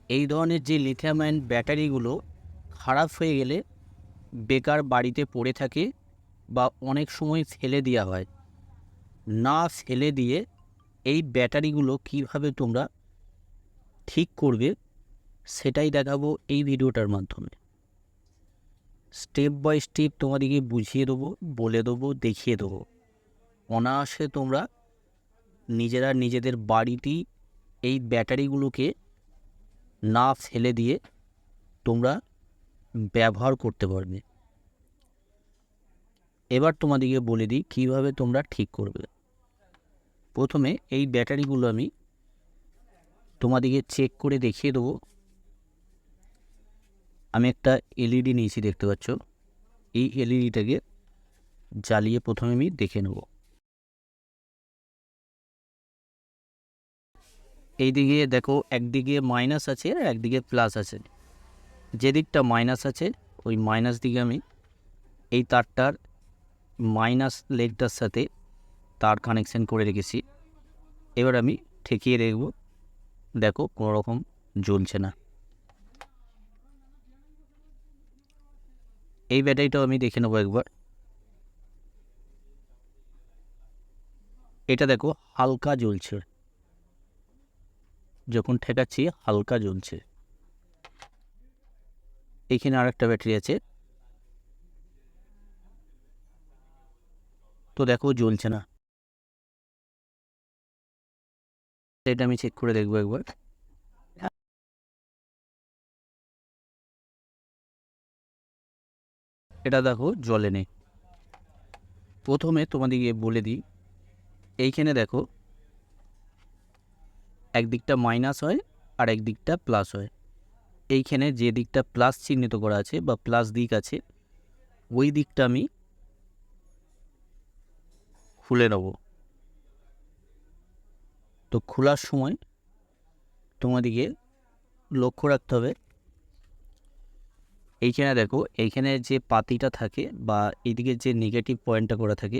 এই ধরনের যে লিথিয়াম আয়ন ব্যাটারিগুলো খারাপ হয়ে গেলে বেকার বাড়িতে পড়ে থাকে বা অনেক সময় ফেলে দেওয়া হয়। না ফেলে দিয়ে এই ব্যাটারিগুলো কিভাবে তোমরা ঠিক করবে সেটাই দেখাবো এই ভিডিওটার মাধ্যমে। স্টেপ বাই স্টেপ তোমাদেরকে বুঝিয়ে দেবো, বলে দেবো, দেখিয়ে দেবো। অনায়াসে তোমরা নিজেরা নিজেদের বাড়িতেই এই ব্যাটারিগুলোকে না ফেলে দিয়ে তোমরা ব্যবহার করতে পারবে। এবার তোমাদেরকে বলে দিই কীভাবে তোমরা ঠিক করবে। প্রথমে এই ব্যাটারিগুলো আমি তোমাদেরকে চেক করে দেখিয়ে দেবো। আমি একটা এলইডি নিয়েছি, দেখতে পাচ্ছ। এই এলইডিটাকে জ্বালিয়ে প্রথমে আমি দেখে নেব। এই দিকে দেখো, একদিকে মাইনাস আছে আর একদিকে প্লাস আছে। যে দিকটা মাইনাস আছে ওই মাইনাস দিকে আমি এই তারটার মাইনাস লেগটার সাথে তার কানেকশান করে রেখেছি। এবার আমি ঠেকিয়ে দেখব, দেখো কোনো রকম জ্বলছে না। এই ব্যাটারিটাও আমি দেখে নেবো একবার। এটা দেখো হালকা জ্বলছে, যখন ঠেকাচ্ছি হালকা জ্বলছে। এইখানে আর একটা ব্যাটারি আছে, তো দেখো জ্বলছে না। এটা আমি চেক করে দেখবো একবার। এটা দেখো জ্বলে নেই। প্রথমে তোমাদেরকে বলে দিই, এইখানে দেখো একদিকটা মাইনাস হয় আর একদিকটা প্লাস হয়। এইখানে যে দিকটা প্লাস চিহ্নিত করা আছে বা প্লাস দিক আছে, ওই দিকটা আমি খুলে নেব। তো খোলার সময় তোমাদেরকে লক্ষ্য রাখতে হবে, এইখানে দেখো এইখানে যে পাতিটা থাকে বা এইদিকে যে নেগেটিভ পয়েন্টটা করা থাকে,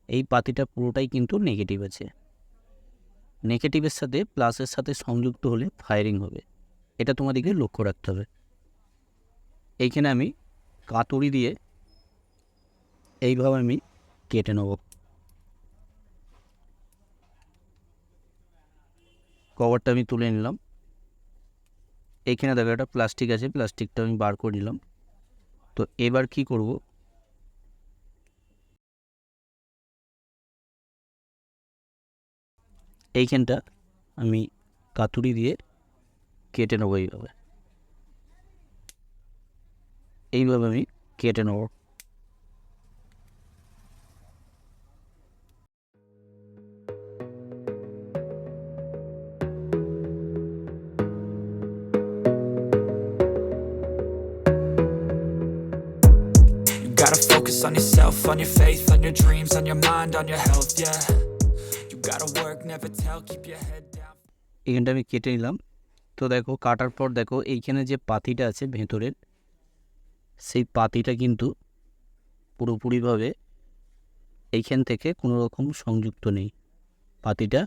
এই পাতিটা পুরোটাই কিন্তু নেগেটিভ আছে। নেগেটিভের সাথে প্লাসের সাথে সংযুক্ত হলে ফায়ারিং হবে, এটা তোমাদেরকে লক্ষ্য রাখতে হবে। এইখানে আমি কাতুরি দিয়ে এইভাবে আমি কেটে নেব। কভারটা আমি তুলে নিলাম। এইখানে দেখো একটা প্লাস্টিক আছে, প্লাস্টিকটা আমি বার করে নিলাম। তো এবার কি করব, এইখানটা আমি কাতুরি দিয়ে কেটে নেবো। এইভাবে আমি কেটে নেব। You gotta focus on yourself, on your faith, on your dreams, on your mind, on your health, yeah. You gotta work, never tell, keep your head down. এইখানটা আমি কেটে নিলাম। তো দেখো কাটার পর দেখো এইখানে যে পাতিটা আছে ভেতরের, সেই পাতিটা কিন্তু পুরোপুরিভাবে এইখান থেকে কোনো রকম সংযুক্ত নেই পাতিটা।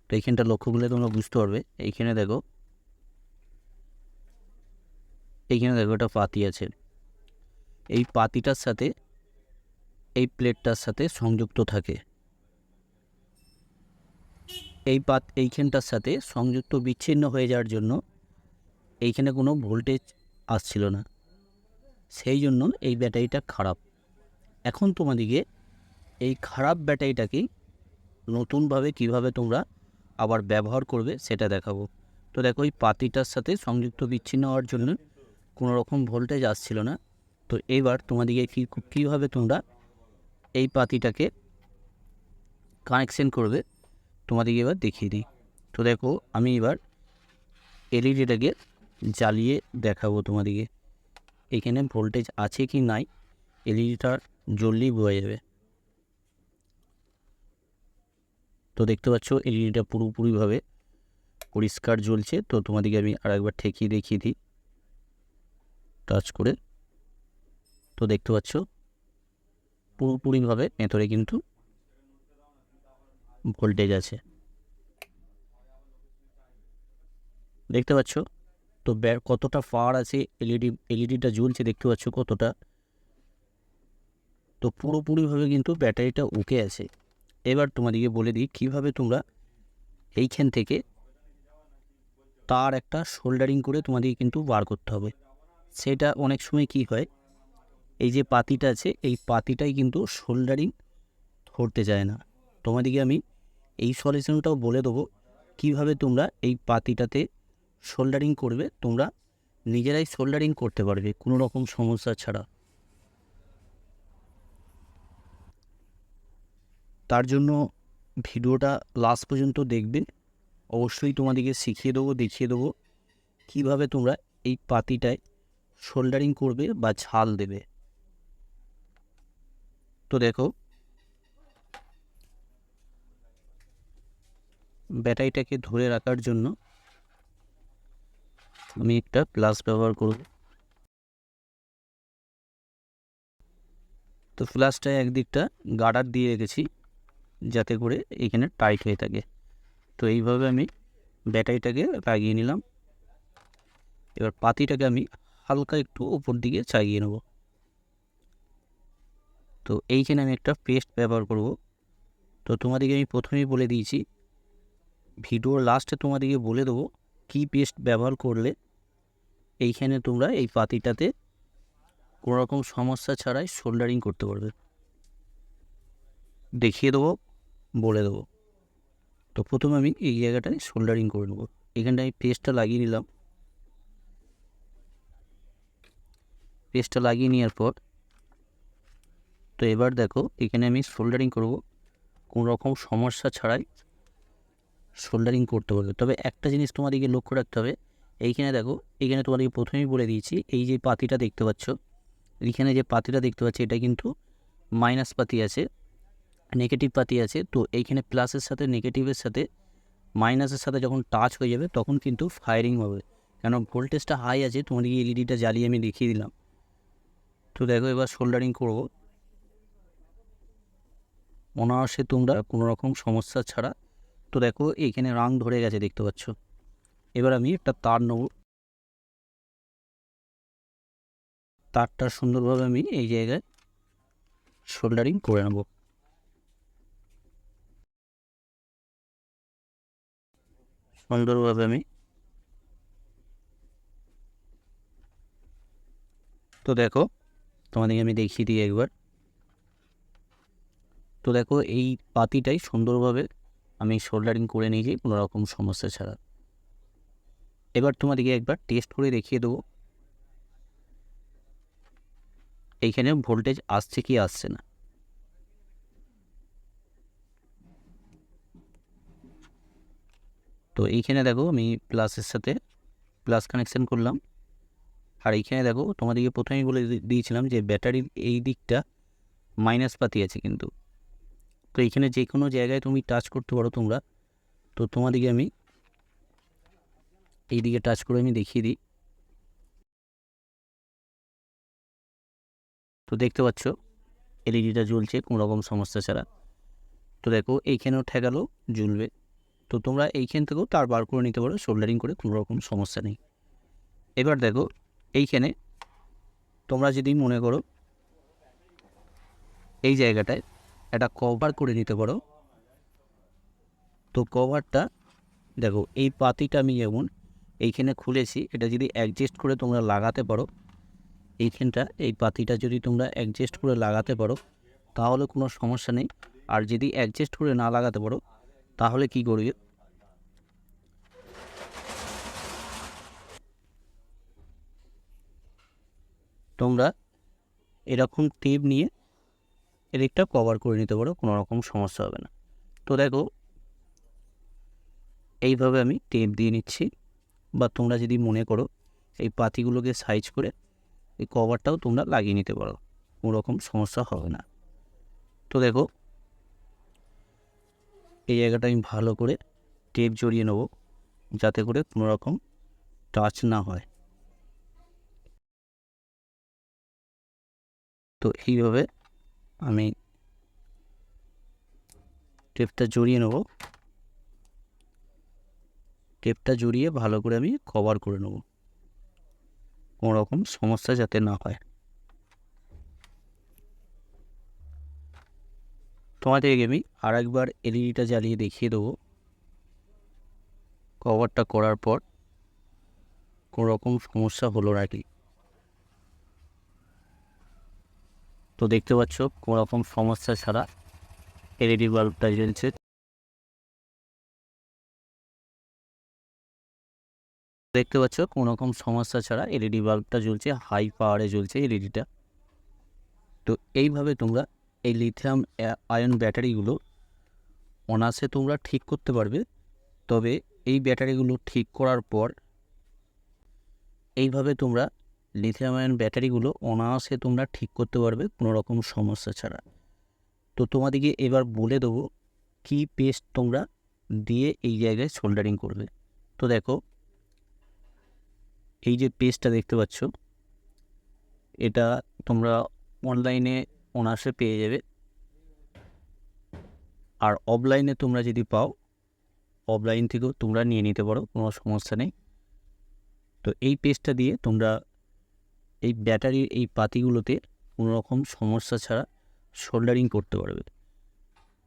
তো এইখানটা লক্ষ্য করলে তোমরা বুঝতে পারবে। এইখানে দেখো, এইখানে দেখো একটা পাতি আছে, এই পাতিটার সাথে এই প্লেটটার সাথে সংযুক্ত থাকে। এইখানটার সাথে সংযুক্ত বিচ্ছিন্ন হয়ে যাওয়ার জন্য এইখানে কোনো ভোল্টেজ আসছিল না, সেই জন্য এই ব্যাটারিটা খারাপ। এখন তোমাদেরকে এই খারাপ ব্যাটারিটাকেই নতুনভাবে কিভাবে তোমরা আবার ব্যবহার করবে সেটা দেখাবো। তো দেখো এই পাতিটার সাথে সংযুক্ত বিচ্ছিন্ন হওয়ার জন্য কোনো রকম ভোল্টেজ আসছিল না। তো এবার তোমাদেরকে কীভাবে তোমরা এই পাতিটাকে কানেকশন করবে তোমাদেরকে এবার দেখিয়ে দিই। তো দেখো আমি এবার এলইডিটাকে জ্বালিয়ে দেখাবো তোমাদেরকে, এখানে ভোল্টেজ আছে কি নাই এলইডিটা জ্বললেই বোঝা যাবে। তো দেখতে পাচ্ছ এলইডিটা পুরোপুরিভাবে পরিষ্কার জ্বলছে। তো তোমাদেরকে আমি আর একবার ঠেকিয়ে দেখিয়ে দিই টাচ করে। তো দেখতে পাচ্ছ পুরোপুরিভাবে ভেতরে কিন্তু ভোল্টেজ আছে। দেখতে পাচ্ছ তো কতটা পাওয়ার আছে, এলইডিটা জ্বলছে দেখতে পাচ্ছ কতটা। তো পুরোপুরিভাবে কিন্তু ব্যাটারিটা ওকে আছে। এবার তোমাদেরকে বলে দিই কীভাবে তোমরা এইখান থেকে তার একটা সোল্ডারিং করে তোমাদেরকে কিন্তু বার করতে হবে। সেটা অনেক সময় কি হয়, এই যে পাতিটা আছে এই পাতিটাই কিন্তু সোল্ডারিং ধরতে চায় না। তোমাদেরকে আমি এই সলিউশনটাও বলে দেবো কীভাবে তোমরা এই পাতিটাতে সোল্ডারিং করবে, তোমরা নিজেরাই সোল্ডারিং করতে পারবে কোনো রকম সমস্যা ছাড়া। তার জন্য ভিডিওটা লাস্ট পর্যন্ত দেখবে। অবশ্যই তোমাদেরকে শিখিয়ে দেবো, দেখিয়ে দেবো কীভাবে তোমরা এই পাতিটায় সোল্ডারিং করবে বা ঝাল দেবে। তো দেখো ব্যাটারিটাকে ধরে রাখার জন্য আমি একটা প্লাস ব্যবহার করব। তো ফ্লাসটায় একদিকটা গার্ডার দিয়ে রেখেছি যাতে করে এখানে টাইট হয়ে থাকে। তো এইভাবে আমি ব্যাটারিটাকে লাগিয়ে নিলাম। এবার পাতিটাকে আমি হালকা একটু উপর দিকে চাগিয়ে নেব। তো এইখানে আমি একটা পেস্ট ব্যবহার করব। তো তোমাদেরকে আমি প্রথমেই বলে দিয়েছি, ভিডিওর লাস্টে তোমাদেরকে বলে দেবো কী পেস্ট ব্যবহার করলে এইখানে তোমরা এই পাতিটাতে কোনো রকম সমস্যা ছাড়াই সোল্ডারিং করতে পারবে, দেখিয়ে দেবো, বলে দেবো। তো প্রথমে আমি এই জায়গাটায় সোল্ডারিং করে নেবো। এখানটায় আমি পেস্টটা লাগিয়ে নিলাম। পেস্টটা লাগিয়ে নেওয়ার পর তো এবার দেখো এখানে আমি সোল্ডারিং করব, কোনো রকম সমস্যা ছাড়াই সোল্ডারিং করতে পারবে। তবে একটা জিনিস তোমাদেরকে লক্ষ্য রাখতে হবে, এইখানে দেখো এখানে তোমাদেরকে প্রথমেই বলে দিয়েছি এই যে পাতিটা দেখতে পাচ্ছ, এইখানে যে পাতিটা দেখতে পাচ্ছি এটা কিন্তু মাইনাস পাতি আছে, নেগেটিভ পাতি আছে। তো এইখানে প্লাসের সাথে নেগেটিভের সাথে মাইনাসের সাথে যখন টাচ হয়ে যাবে তখন কিন্তু ফায়ারিং হবে, কেন ভোল্টেজটা হাই আছে। তোমাদেরকে এলইডিটা জ্বালিয়ে আমি দেখিয়ে দিলাম। তো দেখো এবার সোল্ডারিং করব, অনায়াসে তোমরা কোনো রকম সমস্যা ছাড়া। তো দেখো এইখানে রাং ধরে গেছে দেখতে পাচ্ছ। এবার আমি একটা তার নেব, তারটা সুন্দরভাবে আমি এই জায়গায় সোল্ডারিং করে নেব। সুন্দরভাবে আমি, তো দেখো তোমাদেরকে আমি দেখিয়ে দিই একবার। তো দেখো এই পাতিটাই সুন্দরভাবে আমি সোল্ডারিং করে নিয়েছি কোনো রকম সমস্যা ছাড়া। এবার তোমাদেরকে একবার টেস্ট করে দেখিয়ে দেবো এইখানে ভোল্টেজ আসছে কি আসছে না। তো এইখানে দেখো আমি প্লাসের সাথে প্লাস কানেকশান করলাম। আর এইখানে দেখো তোমাদেরকে প্রথমেই বলে দিয়েছিলাম যে ব্যাটারির এই দিকটা মাইনাস পাতি আছে কিন্তু। তো এইখানে যে কোনো জায়গায় তুমি টাচ করতে পারো তোমরা। তো তোমাদেরকে আমি এই দিকে টাচ করে আমি দেখিয়ে দিই। তো দেখতে পাচ্ছ এলইডিটা জ্বলছে কোনো রকম সমস্যা ছাড়া। তো দেখো এইখানেও ঠেকালো জ্বলবে। তো তোমরা এইখান থেকেও তার বার করে নিতে পারো সোল্ডারিং করে, কোনো রকম সমস্যা নেই। এবার দেখো এইখানে তোমরা যদি মনে করো এই জায়গাটায় একটা কভার করে নিতে পারো। তো কভারটা দেখো এই পাতিটা আমি যেমন এইখানে খুলেছি, এটা যদি অ্যাডজাস্ট করে তোমরা লাগাতে পারো, এইখানটা এই পাতিটা যদি তোমরা অ্যাডজাস্ট করে লাগাতে পারো তাহলে কোনো সমস্যা নেই। আর যদি অ্যাডজাস্ট করে না লাগাতে পারো তাহলে কি করবে, তোমরা এরকম টেপ নিয়ে এদিকটা কভার করে নিতে পারো, কোনো রকম সমস্যা হবে না। তো দেখো এইভাবে আমি টেপ দিয়ে নিচ্ছি, বা তোমরা যদি মনে করো এই পাতিগুলোকে সাইজ করে এই কভারটাও তোমরা লাগিয়ে নিতে পারো, কোনো রকম সমস্যা হবে না। তো দেখো এই জায়গাটা আমি ভালো করে টেপ জড়িয়ে নেব যাতে করে কোনো রকম টাচ না হয়। তো এইভাবে আমি টেপটা জড়িয়ে নেব। টেপটা জড়িয়ে ভালো করে আমি কভার করে নেব, কোনো রকম সমস্যা যাতে না হয়। তোমাদেরকে আমি আর একবার এলইডিটা জ্বালিয়ে দেখিয়ে দেবো কভারটা করার পর কোনো রকম সমস্যা হলো নাকি। তো দেখতে পাচ্ছ কোনো রকম সমস্যা ছাড়া এলইডি বাল্বটা জ্বলছে। দেখতে পাচ্ছ কোনো রকম সমস্যা ছাড়া এলইডি বাল্বটা জ্বলছে, হাই পাওয়ারে জ্বলছে এলইডিটা। তো এইভাবে তোমরা এই লিথিয়াম আয়ন ব্যাটারিগুলো অনায়াসে তোমরা ঠিক করতে পারবে। তবে এই ব্যাটারিগুলো ঠিক করার পর এইভাবে তোমরা লিথিয়াম আয়ন ব্যাটারিগুলো অনায়াসে তোমরা ঠিক করতে পারবে কোনো রকম সমস্যা ছাড়া। তো তোমাদেরকে এবার বলে দেবো কী পেস্ট তোমরা দিয়ে এই জায়গায় সোল্ডারিং করবে। তো দেখো, এই যে পেস্টটা দেখতে পাচ্ছ, এটা তোমরা অনলাইনে অনায়াসে পেয়ে যাবে। আর অফলাইনে তোমরা যদি পাও, অফলাইন থেকেও তোমরা নিয়ে নিতে পারো, কোনো সমস্যা নেই। তো এই পেস্টটা দিয়ে তোমরা এই ব্যাটারির এই পাতিগুলোতে কোনো রকম সমস্যা ছাড়া সোল্ডারিং করতে পারবে।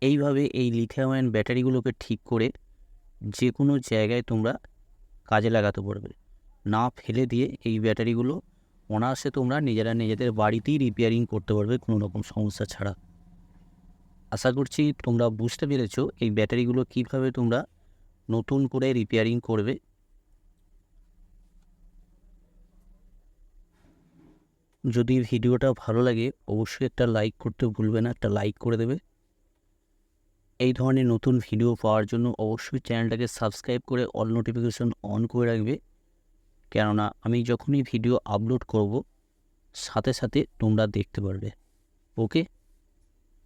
এইভাবে এই লিথিয়াম আয়ন ব্যাটারিগুলোকে ঠিক করে যে কোনো জায়গায় তোমরা কাজে লাগাতে পারবে, না ফেলে দিয়ে এই ব্যাটারিগুলো অনায়াসে তোমরা নিজেদের বাড়িতেই রিপেয়ারিং করতে পারবে কোনো রকম সমস্যা ছাড়া। আশা করছি তোমরা বুঝতে পেরেছো এই ব্যাটারিগুলো কীভাবে তোমরা নতুন করে রিপেয়ারিং করবে। যদি ভিডিওটা ভালো লাগে অবশ্যই একটা লাইক করতে ভুলবে না, একটা লাইক করে দেবে। এই ধরনের নতুন ভিডিও পাওয়ার জন্য অবশ্যই চ্যানেলটাকে সাবস্ক্রাইব করে অল নোটিফিকেশন অন করে রাখবে, কেননা আমি যখনই ভিডিও আপলোড করব সাথে সাথে তোমরা দেখতে পারবে। ওকে,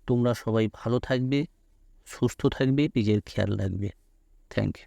তোমরা সবাই ভালো থাকবে, সুস্থ থাকবে, নিজের খেয়াল রাখবে। Thank you.